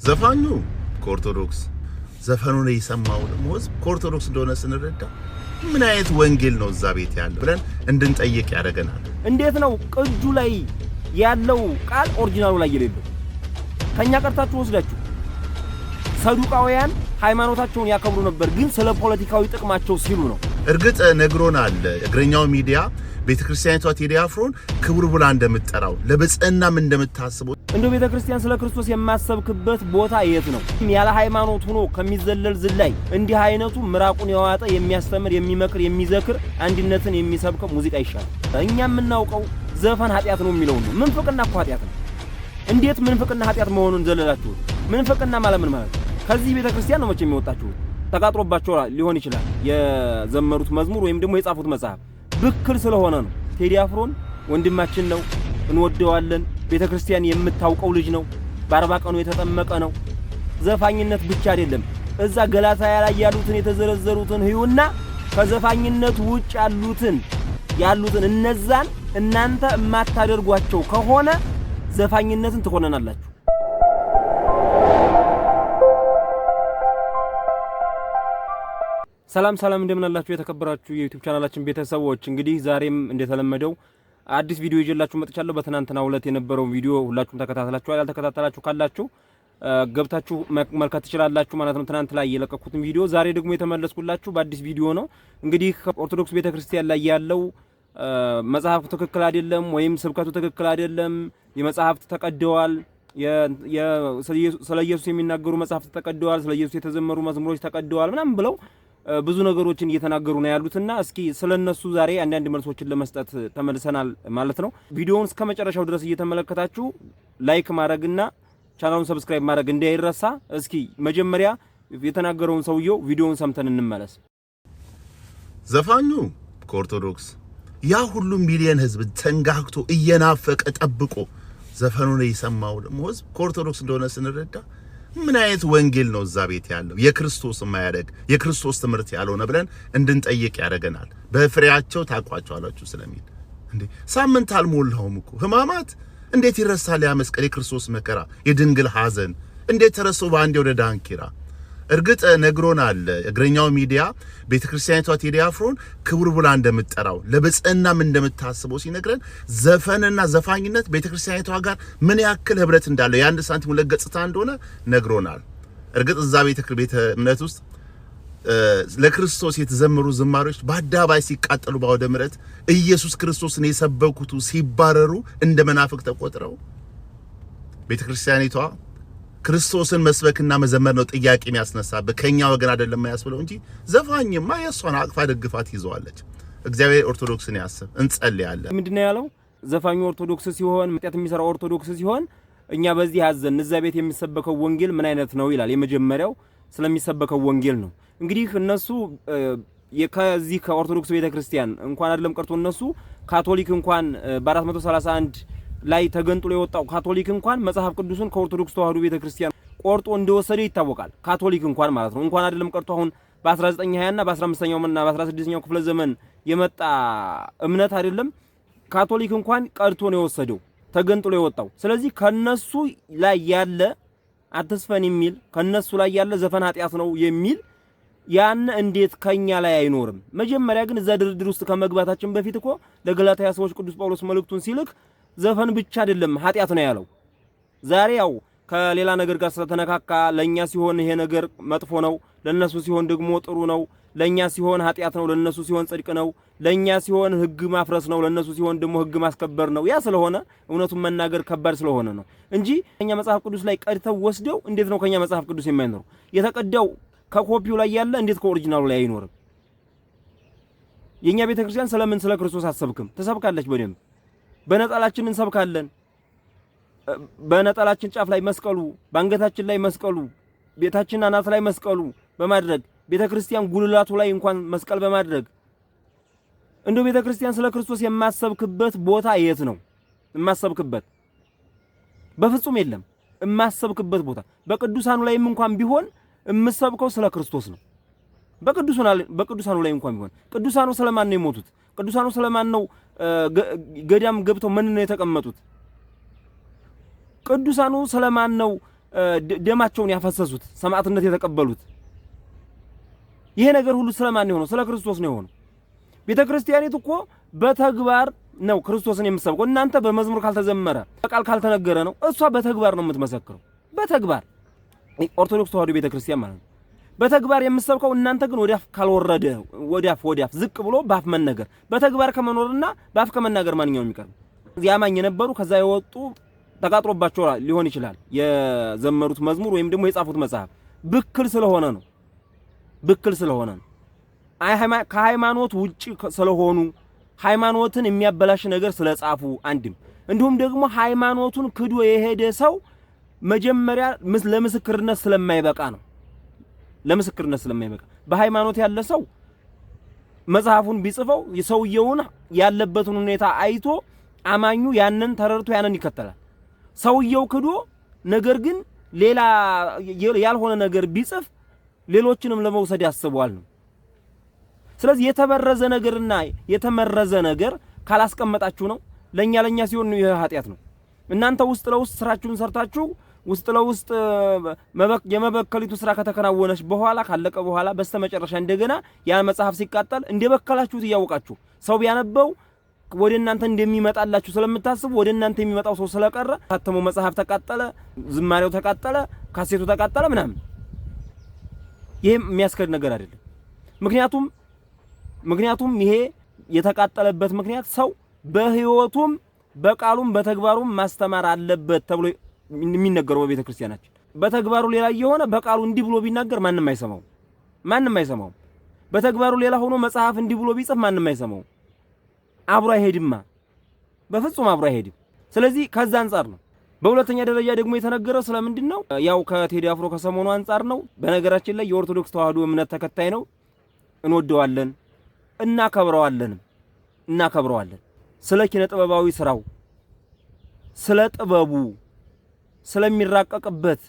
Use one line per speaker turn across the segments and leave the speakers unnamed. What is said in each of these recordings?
ዘፋኙ ከኦርቶዶክስ ዘፈኑን የሰማው ደግሞ ከኦርቶዶክስ እንደሆነ ስንረዳ ምን አይነት ወንጌል ነው እዛ ቤት ያለው ብለን እንድንጠይቅ ያደርገናል።
እንዴት ነው ቅጁ ላይ ያለው ቃል ኦሪጂናሉ ላይ የሌለው? ከኛ ቀርታችሁ ወስዳችሁ ሰዱቃውያን ሃይማኖታቸውን ያከብሩ ነበር፣ ግን ስለ ፖለቲካዊ ጥቅማቸው ሲሉ ነው።
እርግጥ ነግሮናል እግረኛው ሚዲያ ቤተክርስቲያኒቷ ቴዲ አፍሮን ክቡር ብላ እንደምትጠራው ለብጽዕናም እንደምታስበው።
እንደ ቤተክርስቲያን ስለ ክርስቶስ የማሰብክበት ቦታ የት ነው? ያለ ሃይማኖት ሆኖ ከሚዘለል ዝላይ እንዲህ አይነቱ ምራቁን ያዋጠ የሚያስተምር የሚመክር የሚዘክር አንድነትን የሚሰብክ ሙዚቃ ይሻላል። እኛ የምናውቀው ዘፈን ኃጢአት ነው የሚለው ነው። ምንፍቅና እኮ ኃጢአት ነው። እንዴት ምንፍቅና ኃጢአት መሆኑን ዘለላችሁ? ምንፍቅና ማለት ምን ማለት ነው? ከዚህ ቤተክርስቲያን ነው መቼም የሚወጣችሁ። ተቃጥሮባቸው ሊሆን ይችላል የዘመሩት መዝሙር ወይም ደግሞ የጻፉት መጽሐፍ ብክል ስለሆነ ነው። ቴዲ አፍሮን ወንድማችን ነው፣ እንወደዋለን። ቤተክርስቲያን የምታውቀው ልጅ ነው። በ40 ቀኑ የተጠመቀ ነው። ዘፋኝነት ብቻ አይደለም። እዛ ገላትያ ላይ ያሉትን የተዘረዘሩትን ህዩና ከዘፋኝነት ውጭ ያሉትን እነዛን እናንተ የማታደርጓቸው ከሆነ ዘፋኝነትን ትኮነናላችሁ። ሰላም እንደምን አላችሁ የተከበራችሁ የዩቲዩብ ቻናላችን ቤተሰቦች። እንግዲህ ዛሬም እንደተለመደው አዲስ ቪዲዮ ይዤላችሁ መጥቻለሁ። በትናንትናው ዕለት የነበረው ቪዲዮ ሁላችሁም ተከታተላችኋል። ያልተከታተላችሁ ካላችሁ ገብታችሁ መመልከት ትችላላችሁ ማለት ነው፣ ትናንት ላይ የለቀኩትን ቪዲዮ። ዛሬ ደግሞ የተመለስኩላችሁ በአዲስ ቪዲዮ ነው። እንግዲህ ኦርቶዶክስ ቤተክርስቲያን ላይ ያለው መጽሐፉ ትክክል አይደለም ወይም ስብከቱ ትክክል አይደለም፣ የመጽሐፍት ተቀደዋል፣ ስለ ኢየሱስ የሚናገሩ መጽሐፍት ተቀደዋል፣ ስለ ኢየሱስ የተዘመሩ መዝሙሮች ተቀደዋል ምናምን ብለው ብዙ ነገሮችን እየተናገሩ ነው ያሉትና እስኪ ስለነሱ ዛሬ አንዳንድ መልሶችን ለመስጠት ተመልሰናል ማለት ነው። ቪዲዮውን እስከ መጨረሻው ድረስ እየተመለከታችሁ ላይክ ማድረግና ቻናሉን ሰብስክራይብ ማድረግ እንዳይረሳ። እስኪ መጀመሪያ የተናገረውን ሰውየው ቪዲዮውን ሰምተን እንመለስ።
ዘፋኙ ከኦርቶዶክስ ያ ሁሉ ሚሊዮን ህዝብ ተንጋግቶ እየናፈቀ ጠብቆ ዘፈኑን የሰማው ደግሞ ህዝብ ከኦርቶዶክስ እንደሆነ ስንረዳ ምን አይነት ወንጌል ነው እዛ ቤት ያለው? የክርስቶስ የማያደግ የክርስቶስ ትምህርት ያልሆነ ብለን እንድንጠይቅ ያደርገናል። በፍሬያቸው ታውቋቸዋላችሁ ስለሚል እንዴ ሳምንት አልሞላውም እኮ ህማማት እንዴት ይረሳል? ያ መስቀል የክርስቶስ መከራ የድንግል ሐዘን እንዴት ተረሶ ባንዴ ወደ ዳንኪራ። እርግጥ ነግሮናል እግረኛው ሚዲያ ቤተክርስቲያኒቷ ቴዲ አፍሮን ክቡር ብላ እንደምትጠራው ለብጽዕናም እንደምታስበው ሲነግረን ዘፈንና ዘፋኝነት ቤተክርስቲያኒቷ ጋር ምን ያክል ህብረት እንዳለው የአንድ ሳንቲም ሁለት ገጽታ እንደሆነ ነግሮናል። እርግጥ እዛ ቤተ እምነት ውስጥ ለክርስቶስ የተዘመሩ ዝማሬዎች በአደባባይ ሲቃጠሉ ባወደ ምሕረት ኢየሱስ ክርስቶስን የሰበኩቱ ሲባረሩ እንደ መናፍቅ ተቆጥረው ቤተክርስቲያኒቷ ክርስቶስን መስበክና መዘመር ነው ጥያቄ የሚያስነሳበት ከኛ ወገን አይደለም ያስብለው እንጂ ዘፋኝማ የሷን አቅፋ ደግፋት ይዘዋለች። እግዚአብሔር ኦርቶዶክስን ያስብ፣ እንጸልያለን።
ምንድነው ያለው? ዘፋኙ ኦርቶዶክስ ሲሆን መጥያት የሚሰራው ኦርቶዶክስ ሲሆን እኛ በዚህ ያዘን እዛ ቤት የሚሰበከው ወንጌል ምን አይነት ነው ይላል። የመጀመሪያው ስለሚሰበከው ወንጌል ነው። እንግዲህ እነሱ ከዚህ ከኦርቶዶክስ ቤተክርስቲያን እንኳን አይደለም ቀርቶ እነሱ ካቶሊክ እንኳን በ431 ላይ ተገንጥሎ የወጣው ካቶሊክ እንኳን መጽሐፍ ቅዱስን ከኦርቶዶክስ ተዋህዶ ቤተክርስቲያን ቆርጦ እንደወሰደ ይታወቃል። ካቶሊክ እንኳን ማለት ነው። እንኳን አይደለም ቀርቶ አሁን በ1920 እና በ15ኛው እና በ16ኛው ክፍለ ዘመን የመጣ እምነት አይደለም ካቶሊክ እንኳን ቀርቶ ነው የወሰደው ተገንጥሎ የወጣው። ስለዚህ ከነሱ ላይ ያለ አትስፈን የሚል ከነሱ ላይ ያለ ዘፈን ኃጢአት ነው የሚል ያን እንዴት ከኛ ላይ አይኖርም? መጀመሪያ ግን እዛ ድርድር ውስጥ ከመግባታችን በፊት እኮ ለገላትያ ሰዎች ቅዱስ ጳውሎስ መልእክቱን ሲልክ ዘፈን ብቻ አይደለም ኃጢአት ነው ያለው። ዛሬ ያው ከሌላ ነገር ጋር ስለተነካካ ለኛ ሲሆን ይሄ ነገር መጥፎ ነው፣ ለነሱ ሲሆን ደግሞ ጥሩ ነው። ለኛ ሲሆን ኃጢአት ነው፣ ለነሱ ሲሆን ጽድቅ ነው። ለኛ ሲሆን ህግ ማፍረስ ነው፣ ለነሱ ሲሆን ደግሞ ህግ ማስከበር ነው። ያ ስለሆነ እውነቱን መናገር ከባድ ስለሆነ ነው እንጂ ከኛ መጽሐፍ ቅዱስ ላይ ቀድተው ወስደው እንዴት ነው ከኛ መጽሐፍ ቅዱስ የማይኖር? የተቀዳው ከኮፒው ላይ ያለ እንዴት ከኦሪጂናሉ ላይ አይኖርም? የኛ ቤተክርስቲያን ስለምን ስለ ክርስቶስ አሰብክም? ተሰብካለች በደንብ በነጠላችን እንሰብካለን። በነጠላችን ጫፍ ላይ መስቀሉ፣ ባንገታችን ላይ መስቀሉ፣ ቤታችን አናት ላይ መስቀሉ በማድረግ ቤተክርስቲያን ጉልላቱ ላይ እንኳን መስቀል በማድረግ እንደው ቤተክርስቲያን ስለ ክርስቶስ የማሰብክበት ቦታ የት ነው? የማሰብክበት በፍጹም የለም። የማሰብክበት ቦታ በቅዱሳኑ ላይም እንኳን ቢሆን የምሰብከው ስለ ክርስቶስ ነው። በቅዱሳኑ ላይ እንኳን ቢሆን ቅዱሳኑ ስለማን ነው የሞቱት? ቅዱሳኑ ስለማን ነው ገዳም ገብተው ምን ነው የተቀመጡት? ቅዱሳኑ ስለማን ነው ደማቸውን ያፈሰሱት ሰማዕትነት የተቀበሉት። ይሄ ነገር ሁሉ ስለማን ነው? ስለ ክርስቶስ ነው የሆነው። ቤተክርስቲያኒቱ እኮ በተግባር ነው ክርስቶስን የምትሰብከው። እናንተ በመዝሙር ካልተዘመረ በቃል ካልተነገረ ነው፣ እሷ በተግባር ነው የምትመሰክረው። በተግባር ኦርቶዶክስ ተዋህዶ ቤተክርስቲያን ማለት ነው በተግባር የምትሰብከው። እናንተ ግን ወዲያፍ ካልወረደ ወዲያፍ ዝቅ ብሎ ባፍ መነገር፣ በተግባር ከመኖርና ባፍ ከመናገር ማንኛው የሚቀር ያማኝ የነበሩ ከዛ የወጡ ተቃጥሮባቸው ሊሆን ይችላል የዘመሩት መዝሙር ወይም ደግሞ የጻፉት መጽሐፍ ብክል ስለሆነ ነው። ከሃይማኖት ውጪ ስለሆኑ ሃይማኖትን የሚያበላሽ ነገር ስለጻፉ አንድም እንዲሁም ደግሞ ሃይማኖቱን ክዶ የሄደ ሰው መጀመሪያ ለምስክርነት ስለማይበቃ ነው። በሃይማኖት ያለ ሰው መጽሐፉን ቢጽፈው የሰውየውን ያለበትን ሁኔታ አይቶ አማኙ ያንን ተረድቶ ያንን ይከተላል። ሰውየው ክዶ ነገር ግን ሌላ ያልሆነ ነገር ቢጽፍ ሌሎችንም ለመውሰድ ያስበዋል ነው። ስለዚህ የተበረዘ ነገርና የተመረዘ ነገር ካላስቀመጣችሁ ነው ለኛ ሲሆን ነው ይሄ ኃጢያት ነው። እናንተ ውስጥ ለውስጥ ስራችሁን ሰርታችሁ ውስጥ ለውስጥ የመበከሊቱ ስራ ከተከናወነች በኋላ ካለቀ በኋላ በስተመጨረሻ እንደገና ያ መጽሐፍ ሲቃጠል እንደበከላችሁት እያወቃችሁ ሰው ቢያነበው ወደ እናንተ እንደሚመጣላችሁ ስለምታስቡ ወደ እናንተ የሚመጣው ሰው ስለቀረ ታተመው መጽሐፍ ተቃጠለ፣ ዝማሬው ተቃጠለ፣ ካሴቱ ተቃጠለ ምናምን። ይሄ የሚያስከድ ነገር አይደለም። ምክንያቱም ይሄ የተቃጠለበት ምክንያት ሰው በህይወቱም በቃሉም በተግባሩም ማስተማር አለበት ተብሎ የሚነገረው በቤተ ክርስቲያናችን። በተግባሩ ሌላ የሆነ በቃሉ እንዲህ ብሎ ቢናገር ማንንም አይሰማውም። በተግባሩ ሌላ ሆኖ መጽሐፍ እንዲህ ብሎ ቢጽፍ ማንንም አይሰማውም። አብሮ አይሄድማ፣ በፍጹም አብሮ አይሄድም። ስለዚህ ከዛ አንፃር ነው። በሁለተኛ ደረጃ ደግሞ የተነገረው ስለምንድን ነው? ያው ከቴዲ አፍሮ ከሰሞኑ አንፃር ነው። በነገራችን ላይ የኦርቶዶክስ ተዋህዶ እምነት ተከታይ ነው። እንወደዋለን፣ እናከብረዋለን። ስለ ኪነ ጥበባዊ ስራው፣ ስለ ጥበቡ፣ ስለሚራቀቅበት፣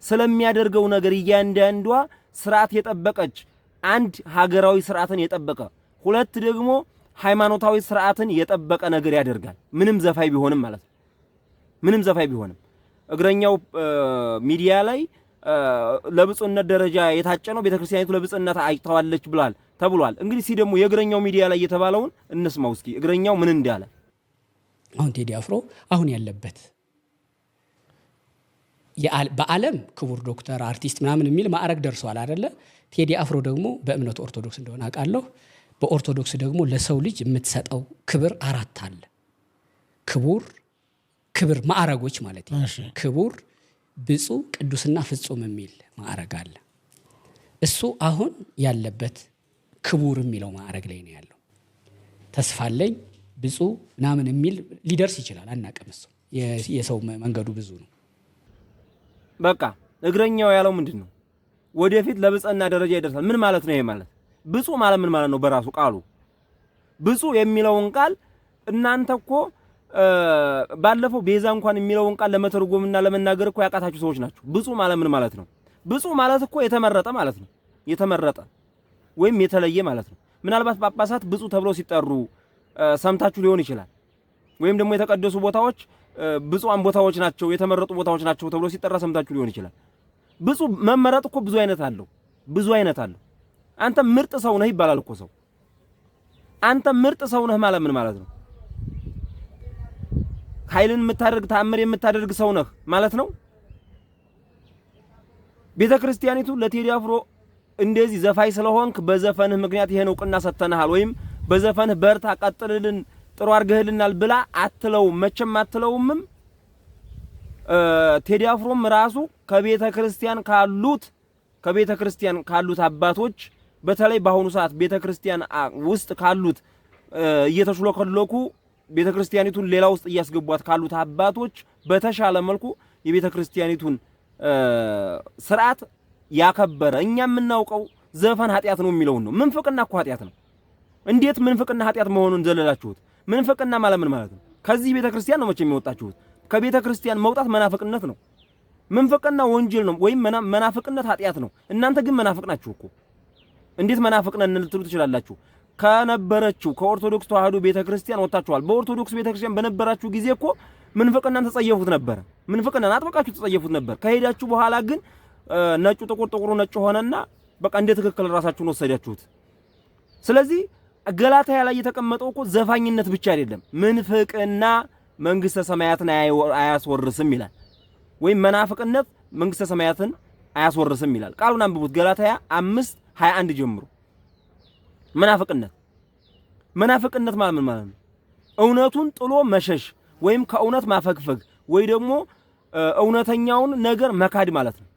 ስለሚያደርገው ነገር እያንዳንዷ ስርዓት የጠበቀች አንድ ሀገራዊ ስርዓትን የጠበቀ ሁለት ደግሞ ሃይማኖታዊ ስርዓትን የጠበቀ ነገር ያደርጋል። ምንም ዘፋይ ቢሆንም እግረኛው ሚዲያ ላይ ለብጽነት ደረጃ የታጨ ነው። ቤተክርስቲያኒቱ ለብጽነት አይተዋለች ተብሏል። እንግዲህ ደግሞ የእግረኛው ሚዲያ ላይ የተባለውን እንስማው እስኪ እግረኛው ምን እንዳለ።
አሁን ቴዲ አፍሮ አሁን ያለበት በዓለም ክቡር ዶክተር አርቲስት ምናምን የሚል ማዕረግ ደርሷል አይደለ? ቴዲ አፍሮ ደግሞ በእምነቱ ኦርቶዶክስ እንደሆነ አውቃለሁ። በኦርቶዶክስ ደግሞ ለሰው ልጅ የምትሰጠው ክብር 4 አለ። ክብር ማዕረጎች ማለት ነው። ክቡር፣ ብፁዕ፣ ቅዱስና ፍጹም የሚል ማዕረግ አለ። እሱ አሁን ያለበት ክቡር የሚለው ማዕረግ ላይ ነው ያለው። ተስፋለኝ ብፁዕ ምናምን የሚል ሊደርስ ይችላል፣ አናውቅም። እሱ የሰው መንገዱ ብዙ ነው።
በቃ እግረኛው ያለው ምንድነው? ወደፊት ለብጽና ደረጃ ይደርሳል። ምን ማለት ነው ይሄ? ማለት ብፁዕ ማለት ምን ማለት ነው? በራሱ ቃሉ ብፁዕ የሚለውን ቃል እናንተ እኮ ባለፈው ቤዛ እንኳን የሚለውን ቃል ለመተርጎምና ለመናገር እኮ ያቃታችሁ ሰዎች ናችሁ። ብፁዕ ማለት ምን ማለት ነው? ብፁዕ ማለት እኮ የተመረጠ ማለት ነው። የተመረጠ ወይም የተለየ ማለት ነው። ምናልባት ጳጳሳት ብፁዕ ተብለው ሲጠሩ ሰምታችሁ ሊሆን ይችላል። ወይም ደግሞ የተቀደሱ ቦታዎች ብፁዓን ቦታዎች ናቸው፣ የተመረጡ ቦታዎች ናቸው ተብሎ ሲጠራ ሰምታችሁ ሊሆን ይችላል። ብፁዕ መመረጥ እኮ ብዙ አይነት አለው። አንተ ምርጥ ሰው ነህ ይባላል እኮ ሰው። አንተ ምርጥ ሰው ነህ ማለት ምን ማለት ነው? ኃይልን የምታደርግ ተአምር የምታደርግ ሰው ነህ ማለት ነው። ቤተክርስቲያኒቱ ለቴዲ አፍሮ እንደዚህ ዘፋይ ስለሆንክ በዘፈንህ ምክንያት ይሄን ዕውቅና ሰጥተናል ወይም በዘፈንህ በርታ ቀጥልልን ጥሩ አድርገህልናል ብላ አትለውም፣ መቼም አትለውምም። ቴዲ አፍሮም ራሱ ከቤተክርስቲያን ካሉት አባቶች በተለይ በአሁኑ ሰዓት ቤተክርስቲያን ውስጥ ካሉት እየተሽሎከለኩ ቤተክርስቲያኒቱን ሌላ ውስጥ እያስገቧት ካሉት አባቶች በተሻለ መልኩ የቤተክርስቲያኒቱን ስርዓት ያከበረ። እኛ የምናውቀው ዘፈን ኃጢያት ነው የሚለውን ነው። ምንፍቅና እኮ ኃጢያት ነው። እንዴት ምንፍቅና ኃጢያት መሆኑን ዘለላችሁት? ምንፍቅና ማለት ምን ማለት ነው? ከዚህ ቤተክርስቲያን ነው መቼም የሚወጣችሁት። ከቤተክርስቲያን መውጣት መናፍቅነት ነው። ምንፍቅና ወንጀል ነው ወይም መናፍቅነት ኃጢያት ነው። እናንተ ግን መናፍቅ ናችሁ እኮ። እንዴት መናፍቅ ነን ልትሉ ትችላላችሁ? ከነበረችው ከኦርቶዶክስ ተዋህዶ ቤተክርስቲያን ወጣችኋል። በኦርቶዶክስ ቤተክርስቲያን በነበራችሁ ጊዜ እኮ ምንፍቅናን ተጸየፉት ነበር። ምንፍቅናን አጥብቃችሁ ተጸየፉት ነበር። ከሄዳችሁ በኋላ ግን ነጩ ጥቁር ጥቁሩ ነጭ ሆነና በቃ እንደ ትክክል ራሳችሁን ወሰዳችሁት። ስለዚህ ገላትያ ላይ የተቀመጠው እኮ ዘፋኝነት ብቻ አይደለም፣ ምንፍቅና መንግስተ ሰማያትን አያስወርስም ይላል። ወይም መናፍቅነት መንግስተ ሰማያትን አያስወርስም ይላል። ቃሉን አንብቡት። ገላትያ 5:21 ጀምሮ መናፍቅነት ማለት ምን ማለት ነው? እውነቱን ጥሎ መሸሽ ወይም ከእውነት ማፈግፈግ ወይ ደግሞ እውነተኛውን ነገር መካድ ማለት ነው።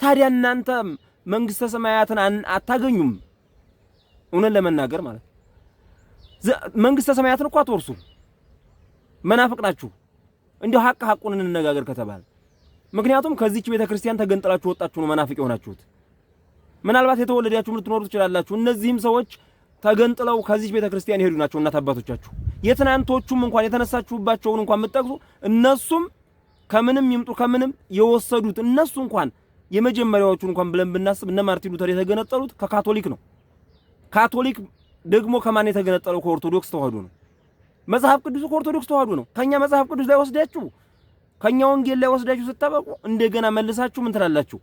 ታዲያ እናንተ መንግስተ ሰማያትን አታገኙም። እውነት ለመናገር ማለት መንግስተ ሰማያትን እኮ አትወርሱም። መናፍቅ ናችሁ። እንዲሁ ሐቁን እንነጋገር ከተባለ ምክንያቱም ከዚህች ቤተክርስቲያን ተገንጥላችሁ ወጣችሁ ነው መናፍቅ የሆናችሁት። ምናልባት የተወለዳችሁም ልትኖሩ ትችላላችሁ። እነዚህም ሰዎች ተገንጥለው ከዚህች ቤተክርስቲያን ይሄዱ ናቸው እናት አባቶቻችሁ። የትናንቶቹም እንኳን የተነሳችሁባቸውን እንኳን የምትጠቅሱ እነሱም ከምንም ይምጡ ከምንም የወሰዱት እነሱ እንኳን የመጀመሪያዎቹን እንኳን ብለን ብናስብ እነ ማርቲን ሉተር የተገነጠሉት ከካቶሊክ ነው። ካቶሊክ ደግሞ ከማን የተገነጠለው? ከኦርቶዶክስ ተዋህዶ ነው። መጽሐፍ ቅዱስ ከኦርቶዶክስ ተዋህዶ ነው። ከኛ መጽሐፍ ቅዱስ ላይ ወስዳችሁ ከኛ ወንጌል ላይ ወስዳችሁ ስታበቁ እንደገና መልሳችሁ ምን ትላላችሁ?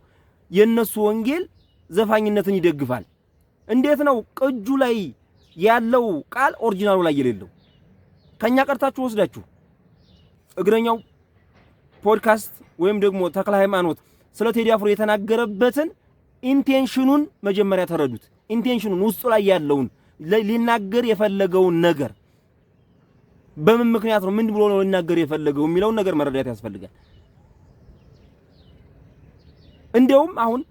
የነሱ ወንጌል ዘፋኝነትን ይደግፋል። እንዴት ነው ቅጁ ላይ ያለው ቃል ኦሪጂናሉ ላይ የሌለው? ከኛ ቀርታችሁ ወስዳችሁ እግረኛው ፖድካስት ወይም ደግሞ ተክለ ሃይማኖት ስለ ቴዲ አፍሮ የተናገረበትን ኢንቴንሽኑን መጀመሪያ ተረዱት። ኢንቴንሽኑን ውስጡ ላይ ያለውን ሊናገር የፈለገውን ነገር በምን ምክንያት ነው ምን ብሎ ነው ሊናገር የፈለገው የሚለውን ነገር መረዳት ያስፈልጋል። እንደውም አሁን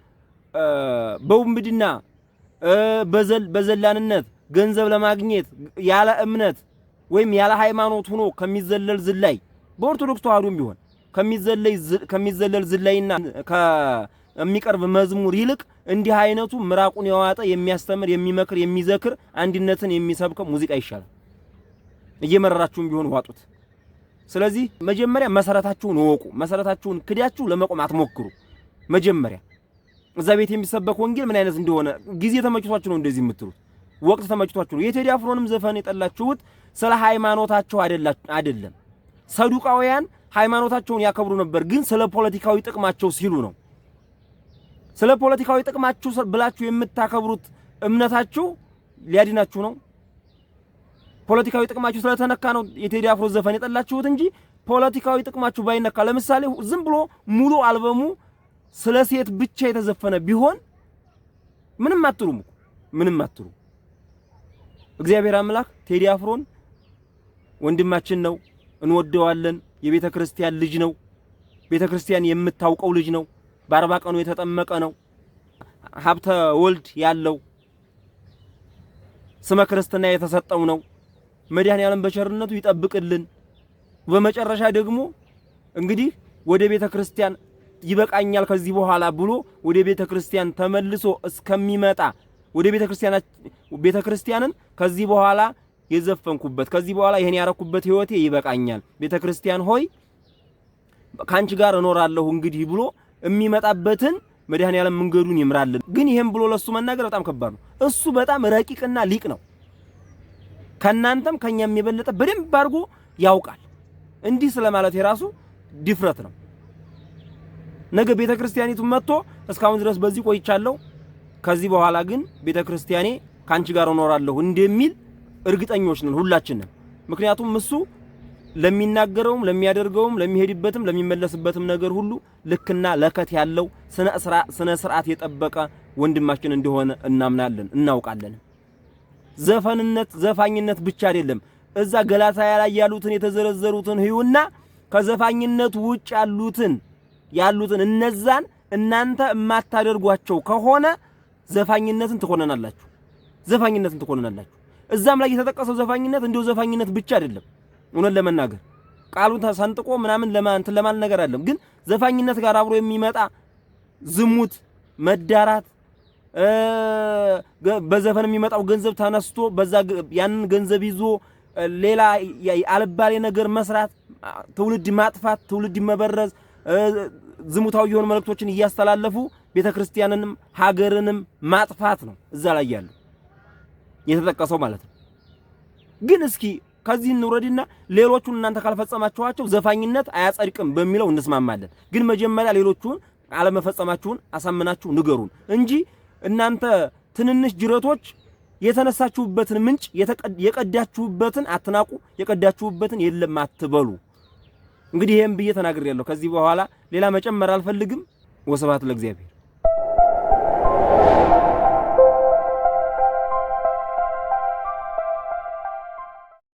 በውንብድና በዘላንነት ገንዘብ ለማግኘት ያለ እምነት ወይም ያለ ሃይማኖት ሆኖ ከሚዘለል ዝላይ በኦርቶዶክስ ተዋህዶም ቢሆን ከሚዘለል ዝላይና ከሚቀርብ መዝሙር ይልቅ እንዲህ አይነቱ ምራቁን ያዋጠ የሚያስተምር የሚመክር የሚዘክር አንድነትን የሚሰብክ ሙዚቃ ይሻላል። እየመረራችሁም ቢሆን ዋጡት። ስለዚህ መጀመሪያ መሰረታችሁን ወቁ። መሰረታችሁን ክዳችሁ ለመቆም አትሞክሩ። መጀመሪያ እዛ ቤት የሚሰበክ ወንጌል ምን አይነት እንደሆነ ጊዜ ተመችቷችሁ ነው እንደዚህ የምትሉት፣ ወቅት ተመችቷችሁ ነው። የቴዲ አፍሮንም ዘፈን የጠላችሁት ስለ ሃይማኖታቸው አይደለም። ሰዱቃውያን ሃይማኖታቸውን ያከብሩ ነበር፣ ግን ስለ ፖለቲካዊ ጥቅማቸው ሲሉ ነው። ስለ ፖለቲካዊ ጥቅማችሁ ብላችሁ የምታከብሩት እምነታችሁ ሊያድናችሁ ነው። ፖለቲካዊ ጥቅማችሁ ስለተነካ ነው የቴዲ አፍሮ ዘፈን የጠላችሁት እንጂ ፖለቲካዊ ጥቅማችሁ ባይነካ፣ ለምሳሌ ዝም ብሎ ሙሉ አልበሙ ስለ ሴት ብቻ የተዘፈነ ቢሆን ምንም አትሉም። እግዚአብሔር አምላክ ቴዲ አፍሮን ወንድማችን ነው፣ እንወደዋለን። የቤተ ክርስቲያን ልጅ ነው። ቤተ ክርስቲያን የምታውቀው ልጅ ነው። በ40 ቀኑ የተጠመቀ ነው። ሀብተ ወልድ ያለው ስመ ክርስትና የተሰጠው ነው። መድኃኔዓለም በቸርነቱ ይጠብቅልን። በመጨረሻ ደግሞ እንግዲህ ወደ ቤተ ክርስቲያን ይበቃኛል ከዚህ በኋላ ብሎ ወደ ቤተ ክርስቲያን ተመልሶ እስከሚመጣ ወደ ቤተ ክርስቲያንን ከዚህ በኋላ የዘፈንኩበት ከዚህ በኋላ ይሄን ያረኩበት ህይወቴ ይበቃኛል፣ ቤተ ክርስቲያን ሆይ ካንቺ ጋር እኖራለሁ እንግዲህ ብሎ የሚመጣበትን መድኃኔዓለም መንገዱን ይምራልን። ግን ይሄን ብሎ ለሱ መናገር በጣም ከባድ ነው። እሱ በጣም ረቂቅና ሊቅ ነው። ከናንተም ከኛም የበለጠ በደንብ አድርጎ ያውቃል። እንዲህ ስለማለት የራሱ ድፍረት ነው። ነገ ቤተ ክርስቲያኒቱ መጥቶ እስካሁን ድረስ በዚህ ቆይቻለሁ፣ ከዚህ በኋላ ግን ቤተ ክርስቲያኔ ካንቺ ጋር እኖራለሁ እንደሚል እርግጠኞች ነን ሁላችንም። ምክንያቱም እሱ ለሚናገረውም ለሚያደርገውም ለሚሄድበትም ለሚመለስበትም ነገር ሁሉ ልክና ለከት ያለው ስነ ስርዓት የጠበቀ ወንድማችን እንደሆነ እናምናለን እናውቃለን። ዘፋኝነት ብቻ አይደለም። እዛ ገላትያ ላይ ያሉትን የተዘረዘሩትን ህዩና ከዘፋኝነት ውጭ ያሉትን እነዛን እናንተ የማታደርጓቸው ከሆነ ዘፋኝነትን ትኮነናላችሁ። እዛም ላይ የተጠቀሰው ዘፋኝነት እንደው ዘፋኝነት ብቻ አይደለም። እውነት ለመናገር ቃሉን ተሰንጥቆ ምናምን ለማን ነገር አይደለም። ግን ዘፋኝነት ጋር አብሮ የሚመጣ ዝሙት፣ መዳራት፣ በዘፈን የሚመጣው ገንዘብ ተነስቶ በዛ ያንን ገንዘብ ይዞ ሌላ አልባሌ ነገር መስራት፣ ትውልድ ማጥፋት፣ ትውልድ መበረዝ፣ ዝሙታዊ የሆኑ መልእክቶችን እያስተላለፉ ቤተክርስቲያንንም ሀገርንም ማጥፋት ነው እዛ ላይ ያለው የተጠቀሰው ማለት ነው። ግን እስኪ ከዚህ እንውረድና ሌሎቹን እናንተ ካልፈጸማችኋቸው ዘፋኝነት አያጸድቅም በሚለው እንስማማለን። ግን መጀመሪያ ሌሎቹን አለመፈጸማችሁን አሳምናችሁ ንገሩን እንጂ እናንተ ትንንሽ ጅረቶች የተነሳችሁበትን ምንጭ የቀዳችሁበትን አትናቁ፣ የቀዳችሁበትን የለም አትበሉ። እንግዲህ ይሄን ብዬ ተናግሬያለሁ። ከዚህ በኋላ ሌላ መጨመር አልፈልግም። ወስብሐት ለእግዚአብሔር።